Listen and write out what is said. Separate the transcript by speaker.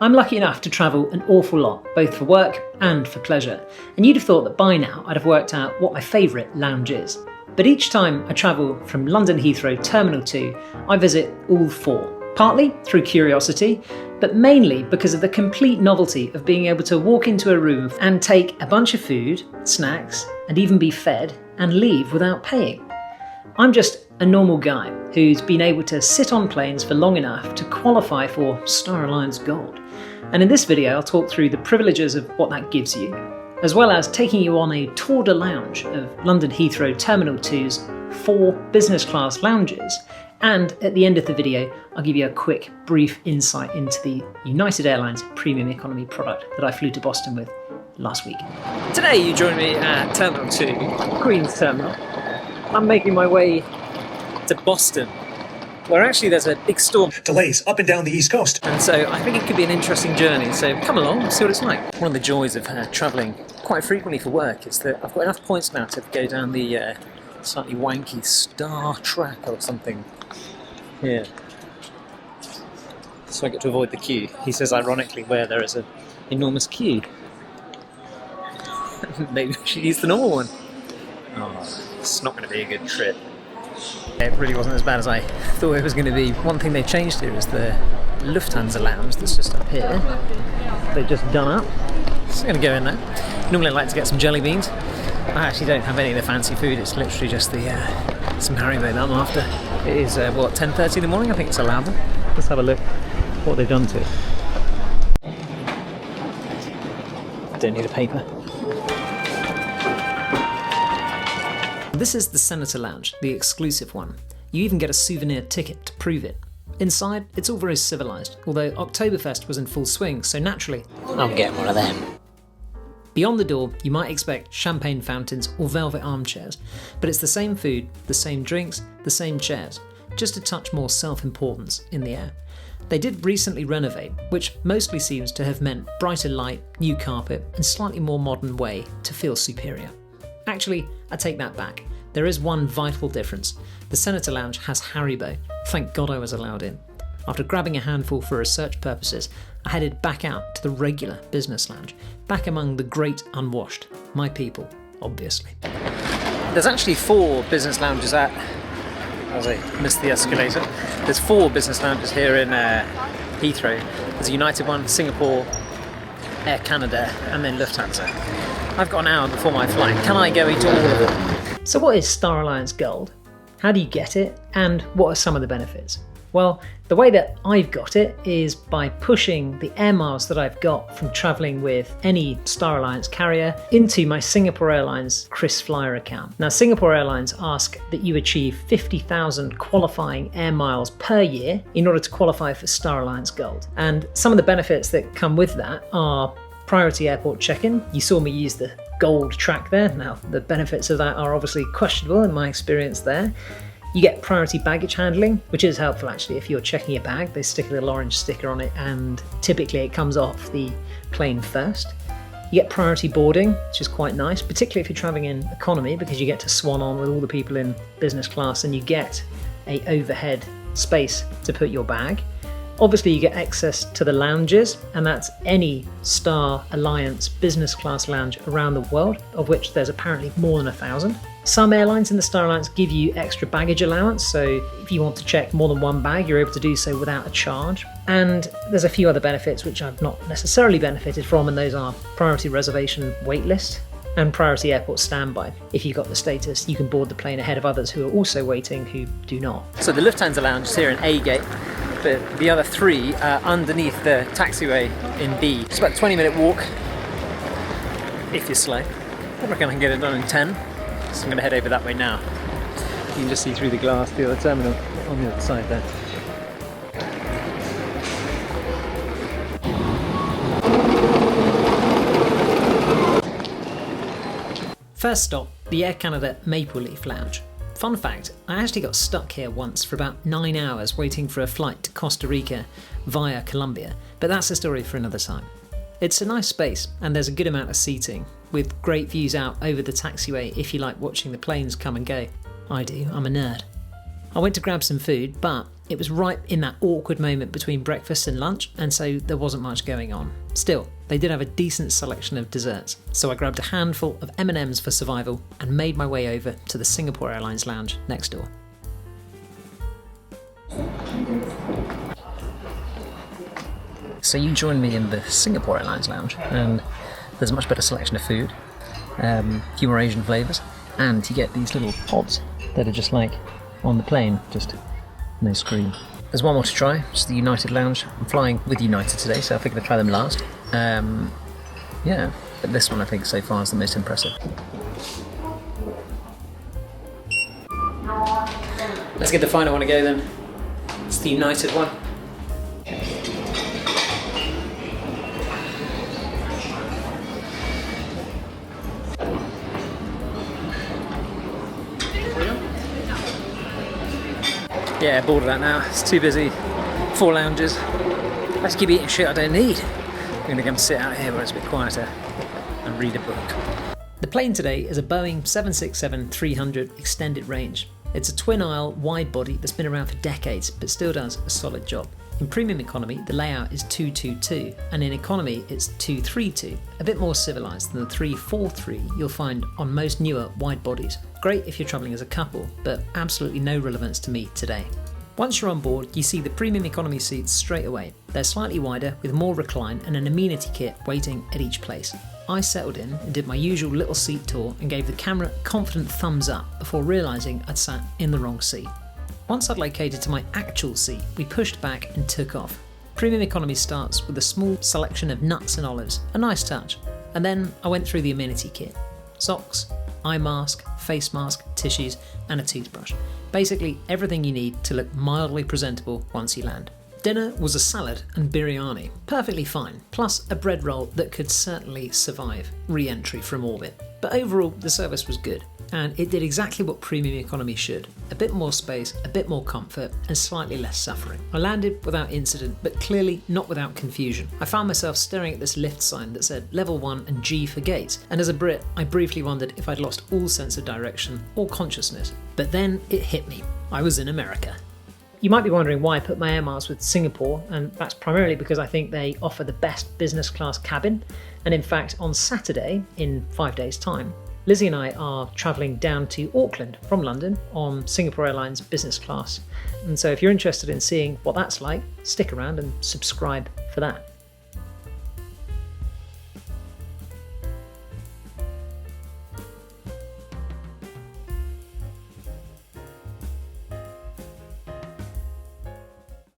Speaker 1: I'm lucky enough to travel an awful lot, both for work and for pleasure, and you'd have thought that by now I'd have worked out what my favourite lounge is. But each time I travel from London Heathrow Terminal 2, I visit all four, partly through curiosity, but mainly because of the complete novelty of being able to walk into a room and take a bunch of food, snacks, and even be fed and leave without paying. I'm just a normal guy who's been able to sit on planes for long enough to qualify for Star Alliance Gold. And in this video I'll talk through the privileges of what that gives you, as well as taking you on a tour de lounge of London Heathrow Terminal 2's 4 business class lounges. And at the end of the video, I'll give you a quick, brief insight into the United Airlines premium economy product that I flew to Boston with last week. Today you join me at Terminal 2, Queen's Terminal. I'm making my way to Boston, where actually there's a big storm.
Speaker 2: Delays up and down the East Coast.
Speaker 1: And so I think it could be an interesting journey, so come along and see what it's like. One of the joys of travelling quite frequently for work is that I've got enough points now to go down the slightly wanky Star Track or something here. So I get to avoid the queue. He says ironically where there is an enormous queue. Maybe we should use the normal one. Oh, it's not going to be a good trip. It really wasn't as bad as I thought it was going to be. One thing they changed here is the Lufthansa lounge that's just up here. They've just done up. So I'm going to go in there. Normally I like to get some jelly beans. I actually don't have any of the fancy food, it's literally just the some Haribo that I'm after. It is, 10:30 in the morning, I think it's allowed them. Let's have a look what they've done to it. I don't need a paper. This is the Senator Lounge, the exclusive one. You even get a souvenir ticket to prove it. Inside, it's all very civilised, although Oktoberfest was in full swing, so naturally, I'll get one of them. Beyond the door, you might expect champagne fountains or velvet armchairs, but it's the same food, the same drinks, the same chairs, just a touch more self-importance in the air. They did recently renovate, which mostly seems to have meant brighter light, new carpet, and slightly more modern way to feel superior. Actually, I take that back. There is one vital difference. The Senator Lounge has Haribo. Thank God I was allowed in. After grabbing a handful for research purposes, I headed back out to the regular business lounge, back among the great unwashed, my people, obviously. There's actually 4 business lounges at, as I missed the escalator, there's 4 business lounges here in Heathrow. There's a United one, Singapore, Air Canada, and then Lufthansa. I've got an hour before my flight. Can I go into all of them? So what is Star Alliance Gold? How do you get it? And what are some of the benefits? Well, the way that I've got it is by pushing the air miles that I've got from travelling with any Star Alliance carrier into my Singapore Airlines KrisFlyer account. Now, Singapore Airlines ask that you achieve 50,000 qualifying air miles per year in order to qualify for Star Alliance Gold. And some of the benefits that come with that are priority airport check-in. You saw me use the gold track there. Now, the benefits of that are obviously questionable in my experience there. You get priority baggage handling, which is helpful actually if you're checking a bag. They stick a little orange sticker on it and typically it comes off the plane first. You get priority boarding, which is quite nice, particularly if you're travelling in economy because you get to swan on with all the people in business class and you get a overhead space to put your bag. Obviously you get access to the lounges, and that's any Star Alliance business class lounge around the world, of which there's apparently more than 1,000. Some airlines in the Star Alliance give you extra baggage allowance, so if you want to check more than one bag, you're able to do so without a charge. And there's a few other benefits which I've not necessarily benefited from, and those are priority reservation waitlist and priority airport standby. If you've got the status, you can board the plane ahead of others who are also waiting who do not. So the Lufthansa lounge is here in A gate, but the other 3 are underneath the taxiway in B. It's about a 20-minute walk, if you're slow. I reckon I can get it done in 10, so I'm going to head over that way now. You can just see through the glass the other terminal on the other side there. First stop, the Air Canada Maple Leaf Lounge. Fun fact, I actually got stuck here once for about 9 hours waiting for a flight to Costa Rica via Colombia, but that's a story for another time. It's a nice space and there's a good amount of seating, with great views out over the taxiway if you like watching the planes come and go. I do, I'm a nerd. I went to grab some food, but It was right in that awkward moment between breakfast and lunch, and so there wasn't much going on. Still, they did have a decent selection of desserts, so I grabbed a handful of M&Ms for survival and made my way over to the Singapore Airlines lounge next door. So you joined me in the Singapore Airlines lounge, and there's a much better selection of food, a few more Asian flavours, and you get these little pods that are just like on the plane, just no screen. There's one more to try, it's the United lounge. I'm flying with United today, so I figured I'd try them last. Yeah, but this one I think so far is the most impressive. Let's get the final one to go then. It's the United one. Yeah, bored of that now. It's too busy. 4 lounges. I just keep eating shit I don't need. I'm gonna go and sit out here where it's a bit quieter and read a book. The plane today is a Boeing 767-300 extended range. It's a twin-aisle wide body that's been around for decades, but still does a solid job. In premium economy, the layout is 222, and in economy, it's 232, a bit more civilised than the 343 you'll find on most newer wide bodies. Great if you're travelling as a couple, but absolutely no relevance to me today. Once you're on board, you see the premium economy seats straight away. They're slightly wider, with more recline and an amenity kit waiting at each place. I settled in and did my usual little seat tour and gave the camera a confident thumbs up before realising I'd sat in the wrong seat. Once I'd located to my actual seat, we pushed back and took off. Premium economy starts with a small selection of nuts and olives, a nice touch. And then I went through the amenity kit. Socks, eye mask, face mask, tissues, and a toothbrush. Basically everything you need to look mildly presentable once you land. Dinner was a salad and biryani, perfectly fine, plus a bread roll that could certainly survive re-entry from orbit. But overall, the service was good, and it did exactly what premium economy should. A bit more space, a bit more comfort, and slightly less suffering. I landed without incident, but clearly not without confusion. I found myself staring at this lift sign that said level 1 and G for gates, and as a Brit, I briefly wondered if I'd lost all sense of direction or consciousness. But then it hit me. I was in America. You might be wondering why I put my air miles with Singapore, and that's primarily because I think they offer the best business class cabin. And in fact, on Saturday, in 5 days' time, Lizzie and I are travelling down to Auckland from London on Singapore Airlines business class. And so if you're interested in seeing what that's like, stick around and subscribe for that.